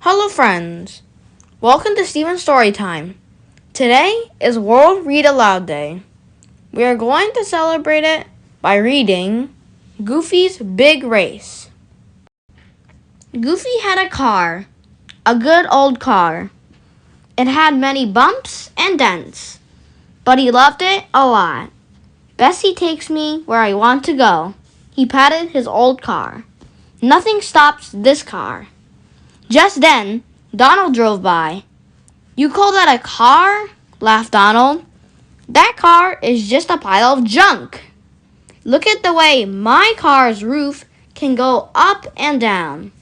Hello friends, welcome to Steven's Story Time. Today is World Read Aloud Day. We are going to celebrate it by reading Goofy's Big Race. Goofy had a car, a good old car. It had many bumps and dents, but he loved it a lot. Bessie takes me where I want to go. He patted his old car. Nothing stops this car. Just then, Donald drove by. You call that a car? Laughed Donald. That car is just a pile of junk. Look at the way my car's roof can go up and down.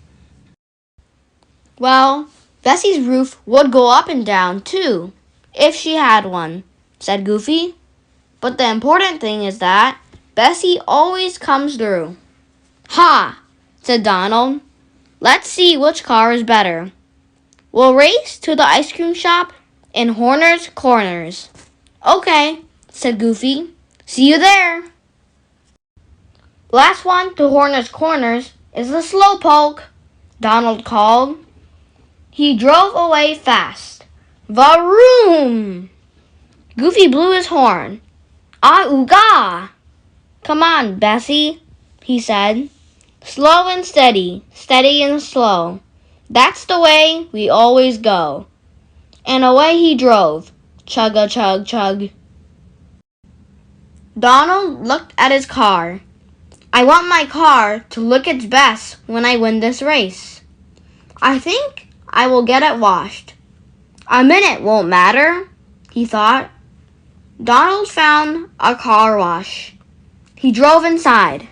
Well, Bessie's roof would go up and down too, if she had one, said Goofy. But the important thing is that Bessie always comes through. Ha, said Donald. Let's see which car is better. We'll race to the ice cream shop in Horner's Corners. Okay, said Goofy. See you there. Last one to Horner's Corners is the slowpoke, Donald called. He drove away fast. Vroom! Goofy blew his horn. Ah-oo-ga! Come on, Bessie, he said. Slow and steady, steady and slow. That's the way we always go. And away he drove. Chug-a-chug-chug. Donald looked at his car. I want my car to look its best when I win this race. I think I will get it washed. A minute won't matter, he thought. Donald found a car wash. He drove inside.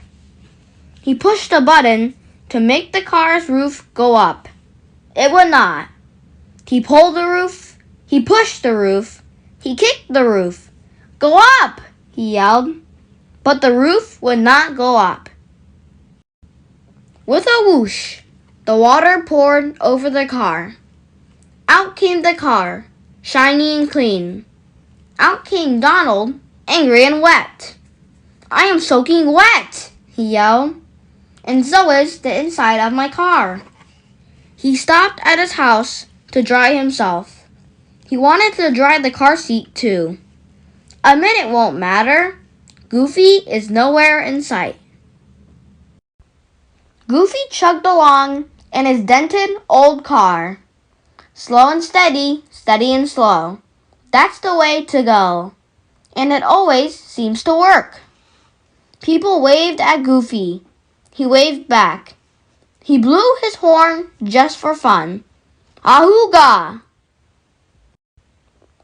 He pushed a button to make the car's roof go up. It would not. He pulled the roof. He pushed the roof. He kicked the roof. Go up, he yelled. But the roof would not go up. With a whoosh, the water poured over the car. Out came the car, shiny and clean. Out came Donald, angry and wet. I am soaking wet, he yelled. And so is the inside of my car. He stopped at his house to dry himself. He wanted to dry the car seat too. A minute won't matter. Goofy is nowhere in sight. Goofy chugged along in his dented old car. Slow and steady, steady and slow. That's the way to go. And it always seems to work. People waved at Goofy. He waved back. He blew his horn just for fun. Ahoo-ga!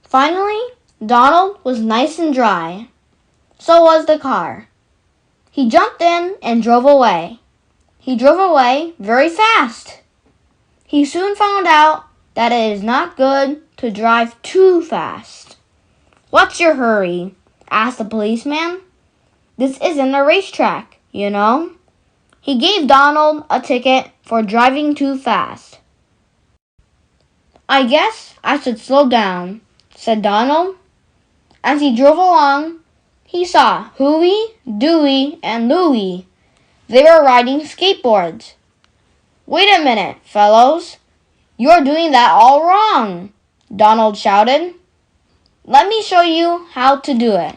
Finally, Donald was nice and dry. So was the car. He jumped in and drove away. He drove away very fast. He soon found out that it is not good to drive too fast. What's your hurry? Asked the policeman. This isn't a racetrack, you know. He gave Donald a ticket for driving too fast. I guess I should slow down, said Donald. As he drove along, he saw Huey, Dewey, and Louie. They were riding skateboards. Wait a minute, fellows. You're doing that all wrong, Donald shouted. Let me show you how to do it.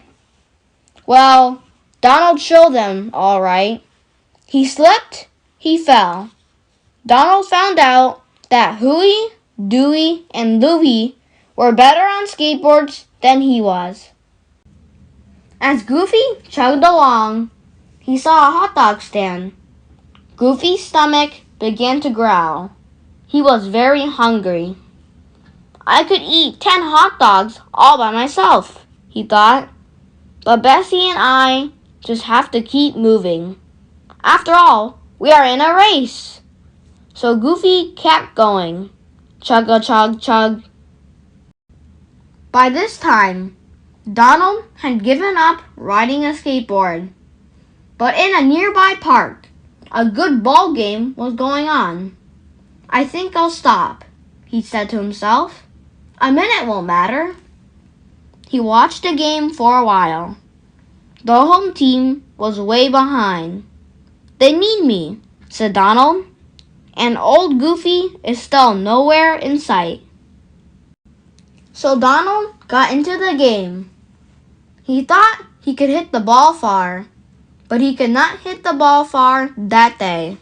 Well, Donald showed them, all right. He slipped, he fell. Donald found out that Huey, Dewey, and Louie were better on skateboards than he was. As Goofy chugged along, he saw a hot dog stand. Goofy's stomach began to growl. He was very hungry. I could eat 10 hot dogs all by myself, he thought. But Bessie and I just have to keep moving. After all, we are in a race. So Goofy kept going. Chug-a-chug-chug. By this time, Donald had given up riding a skateboard. But in a nearby park, a good ball game was going on. I think I'll stop, he said to himself. A minute won't matter. He watched the game for a while. The home team was way behind. They need me, said Donald. and old Goofy is still nowhere in sight. So Donald got into the game. He thought he could hit the ball far, but he could not hit the ball far that day.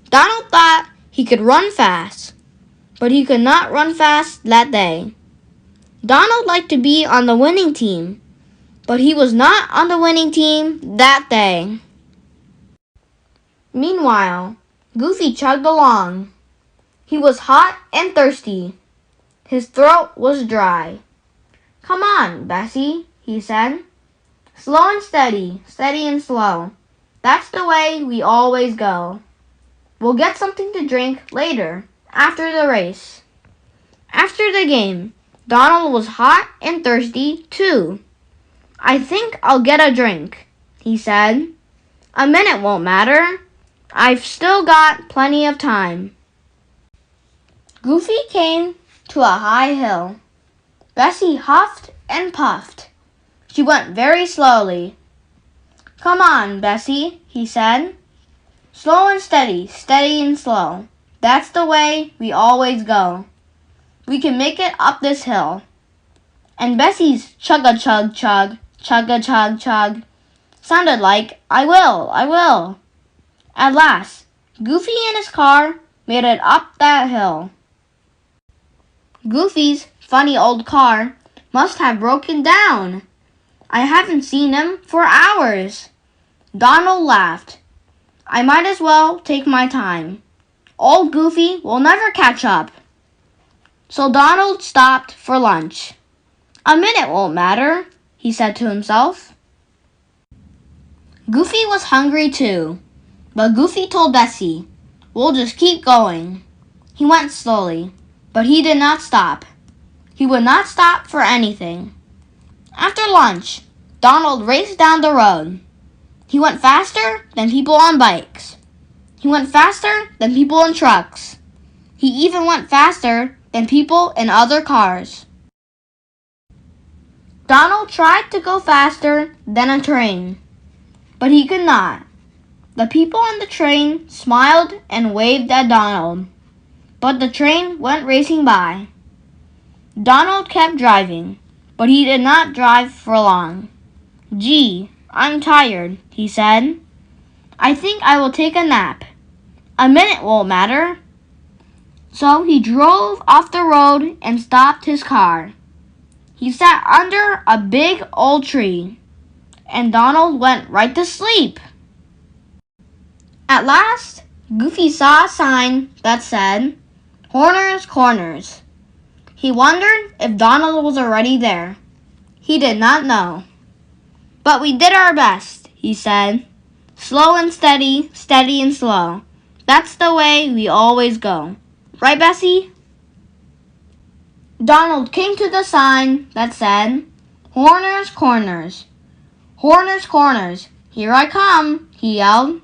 Donald thought he could run fast, but he could not run fast that day. Donald liked to be on the winning team, but he was not on the winning team that day. Meanwhile, Goofy chugged along. He was hot and thirsty. His throat was dry. "Come on, Bessie," he said. "Slow and steady, steady and slow. That's the way we always go. We'll get something to drink later, after the race." After the game, Donald was hot and thirsty too. "I think I'll get a drink," he said. "A minute won't matter. I've still got plenty of time." Goofy came to a high hill. Bessie huffed and puffed. She went very slowly. "Come on, Bessie," he said. "Slow and steady, steady and slow. That's the way we always go. We can make it up this hill." And Bessie's chug-a-chug-chug, chug-a-chug-chug sounded like, "I will, I will." At last, Goofy and his car made it up that hill. Goofy's funny old car must have broken down. I haven't seen him for hours. Donald laughed. "I might as well take my time. Old Goofy will never catch up." So Donald stopped for lunch. "A minute won't matter," he said to himself. Goofy was hungry too, but Goofy told Bessie, "We'll just keep going." He went slowly, but he did not stop. He would not stop for anything. After lunch, Donald raced down the road. He went faster than people on bikes. He went faster than people in trucks. He even went faster than people in other cars. Donald tried to go faster than a train, but he could not. The people on the train smiled and waved at Donald, but the train went racing by. Donald kept driving, but he did not drive for long. "Gee, I'm tired," he said. "I think I will take a nap. A minute won't matter." So he drove off the road and stopped his car. He sat under a big old tree, and Donald went right to sleep. At last, Goofy saw a sign that said, "Horner's Corners." He wondered if Donald was already there. He did not know. "But we did our best," he said. "Slow and steady, steady and slow. That's the way we always go. Right, Bessie?" Donald came to the sign that said, "Horner's Corners." "Horner's Corners, here I come," he yelled.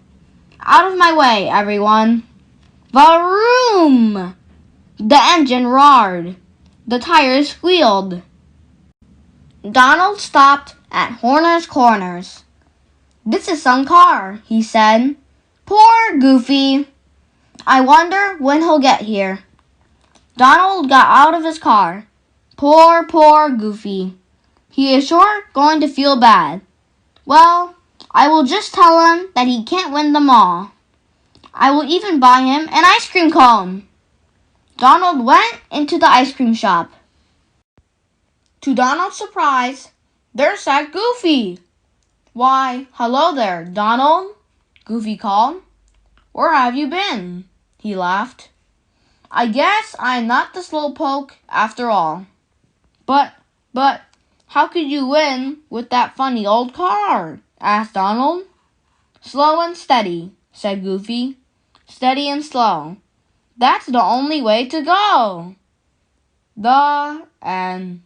"Out of my way, everyone." Vroom! The engine roared. The tires squealed. Donald stopped at Horner's Corners. "This is some car," he said. "Poor Goofy. I wonder when he'll get here." Donald got out of his car. Poor Goofy. He is sure going to feel bad. Well, I will just tell him that he can't win them all. I will even buy him an ice cream cone. Donald went into the ice cream shop. To Donald's surprise, there sat Goofy. "Why, hello there, Donald," Goofy called. "Where have you been?" He laughed. "I guess I am not the slowpoke after all. But, how could you win with that funny old car?" asked Donald. "Slow and steady," said Goofy. "Steady and slow. That's the only way to go." The end.